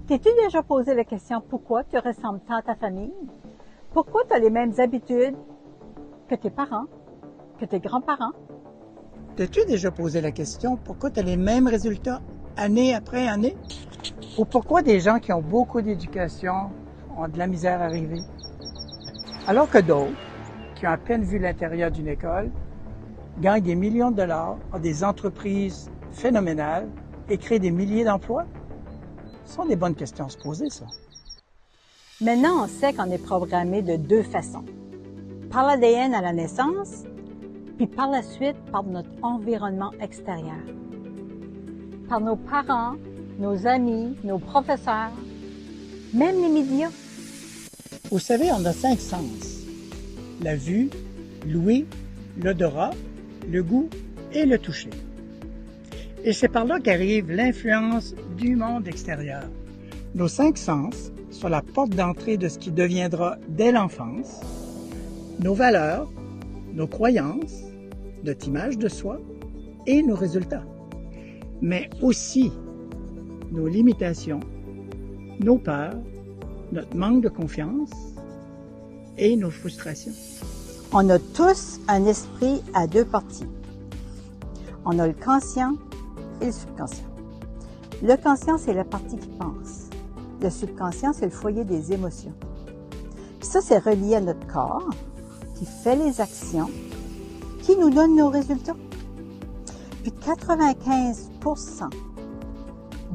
T'es-tu déjà posé la question pourquoi tu ressembles tant à ta famille? Pourquoi tu as les mêmes habitudes que tes parents, que tes grands-parents? T'as-tu déjà posé la question pourquoi tu as les mêmes résultats année après année? Ou pourquoi des gens qui ont beaucoup d'éducation ont de la misère à arriver? Alors que d'autres, qui ont à peine vu l'intérieur d'une école, gagnent des millions de dollars, ont des entreprises phénoménales et créent des milliers d'emplois? Ce sont des bonnes questions à se poser, ça. Maintenant, on sait qu'on est programmé de deux façons. Par l'ADN à la naissance, puis par la suite par notre environnement extérieur. Par nos parents, nos amis, nos professeurs, même les médias. Vous savez, on a 5 sens. La vue, l'ouïe, l'odorat, le goût et le toucher. Et c'est par là qu'arrive l'influence du monde extérieur. Nos 5 sens sont la porte d'entrée de ce qui deviendra dès l'enfance, nos valeurs, nos croyances, notre image de soi et nos résultats. Mais aussi nos limitations, nos peurs, notre manque de confiance et nos frustrations. On a tous un esprit à deux parties. On a le conscient et le subconscient. Le conscient, c'est la partie qui pense. Le subconscient, c'est le foyer des émotions. Puis ça, c'est relié à notre corps, qui fait les actions, qui nous donne nos résultats. Puis 95%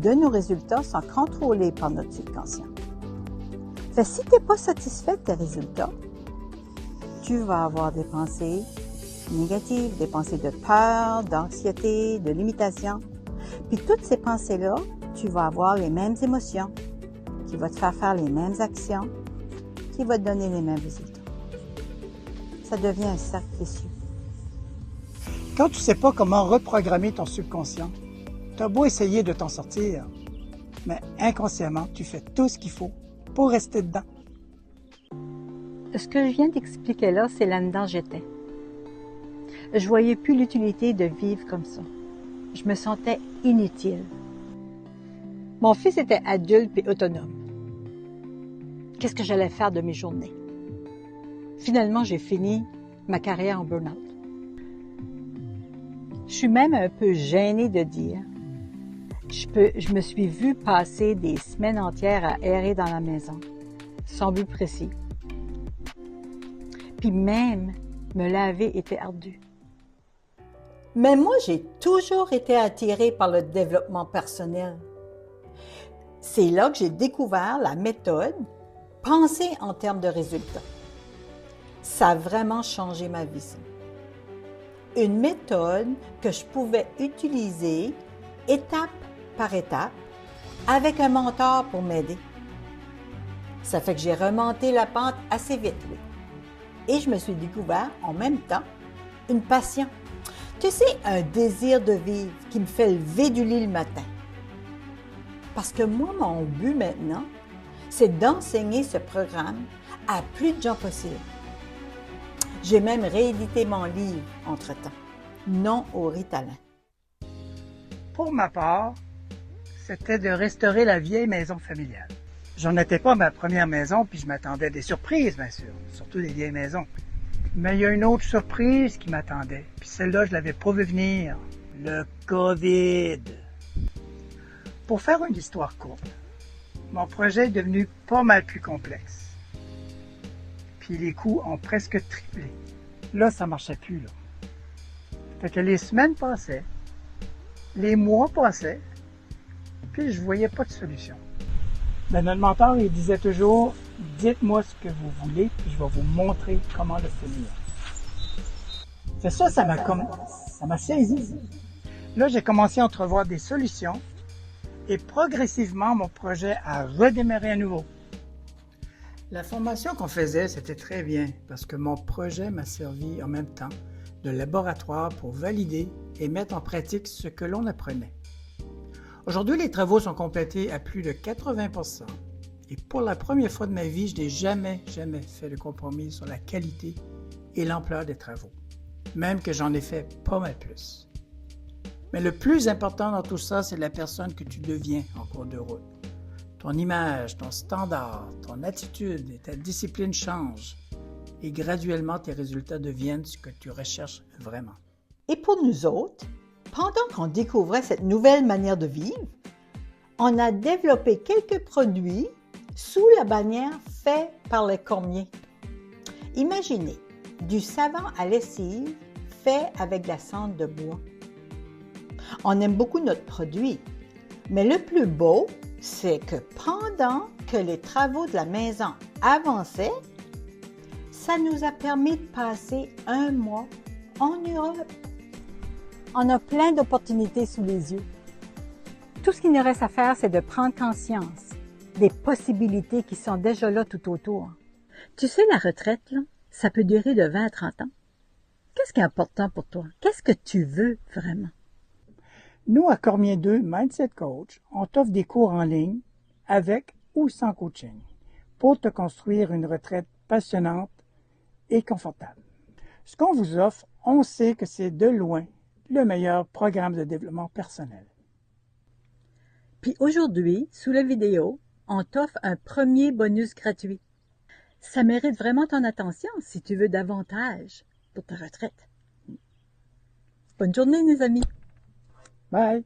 de nos résultats sont contrôlés par notre subconscient. Fait si tu n'es pas satisfait de tes résultats, tu vas avoir des pensées négatives, des pensées de peur, d'anxiété, de limitation. Puis toutes ces pensées-là, tu vas avoir les mêmes émotions, qui vont te faire les mêmes actions, qui vont te donner les mêmes résultats. Ça devient un cercle vicieux. Quand tu ne sais pas comment reprogrammer ton subconscient, tu as beau essayer de t'en sortir, mais inconsciemment, tu fais tout ce qu'il faut pour rester dedans. Ce que je viens d'expliquer là, c'est là-dedans j'étais. Je voyais plus l'utilité de vivre comme ça. Je me sentais inutile. Mon fils était adulte et autonome. Qu'est-ce que j'allais faire de mes journées? Finalement, j'ai fini ma carrière en burn-out. Je suis même un peu gênée de dire. Je me suis vue passer des semaines entières à errer dans la maison, sans but précis. Puis même, me laver était ardu. Mais moi, j'ai toujours été attirée par le développement personnel. C'est là que j'ai découvert la méthode « Penser en termes de résultats ». Ça a vraiment changé ma vision. Une méthode que je pouvais utiliser étape par étape avec un mentor pour m'aider. Ça fait que j'ai remonté la pente assez vite, oui. Et je me suis découvert en même temps une passion. Tu sais, un désir de vivre qui me fait lever du lit le matin. Parce que moi, mon but maintenant, c'est d'enseigner ce programme à plus de gens possible. J'ai même réédité mon livre entre-temps, Non au Ritalin. Pour ma part, c'était de restaurer la vieille maison familiale. J'en étais pas à ma première maison, puis je m'attendais à des surprises, bien sûr, surtout des vieilles maisons. Mais il y a une autre surprise qui m'attendait, puis celle-là, je l'avais pas vu venir. Le COVID. Pour faire une histoire courte, mon projet est devenu pas mal plus complexe. Puis les coûts ont presque triplé. Là, ça marchait plus, là. Fait que les semaines passaient, les mois passaient, puis je voyais pas de solution. Ben, notre mentor, il disait toujours, dites-moi ce que vous voulez, puis je vais vous montrer comment le finir. C'est ça, ça m'a saisi. Là, j'ai commencé à entrevoir des solutions et progressivement, mon projet a redémarré à nouveau. La formation qu'on faisait, c'était très bien parce que mon projet m'a servi en même temps de laboratoire pour valider et mettre en pratique ce que l'on apprenait. Aujourd'hui, les travaux sont complétés à plus de 80%. Et pour la première fois de ma vie, je n'ai jamais fait de compromis sur la qualité et l'ampleur des travaux. Même que j'en ai fait pas mal plus. Mais le plus important dans tout ça, c'est la personne que tu deviens en cours de route. Ton image, ton standard, ton attitude et ta discipline changent et graduellement tes résultats deviennent ce que tu recherches vraiment. Et pour nous autres, pendant qu'on découvrait cette nouvelle manière de vivre, on a développé quelques produits sous la bannière « Fait par les Cormier ». Imaginez du savon à lessive fait avec de la cendre de bois. On aime beaucoup notre produit, mais le plus beau, c'est que pendant que les travaux de la maison avançaient, ça nous a permis de passer un mois en Europe. On a plein d'opportunités sous les yeux. Tout ce qu'il nous reste à faire, c'est de prendre conscience des possibilités qui sont déjà là tout autour. Tu sais, la retraite, là, ça peut durer de 20 à 30 ans. Qu'est-ce qui est important pour toi? Qu'est-ce que tu veux vraiment? Nous, à Cormier 2 Mindset Coach, on t'offre des cours en ligne avec ou sans coaching pour te construire une retraite passionnante et confortable. Ce qu'on vous offre, on sait que c'est de loin le meilleur programme de développement personnel. Puis aujourd'hui, sous la vidéo, on t'offre un premier bonus gratuit. Ça mérite vraiment ton attention si tu veux davantage pour ta retraite. Bonne journée, mes amis! Bye!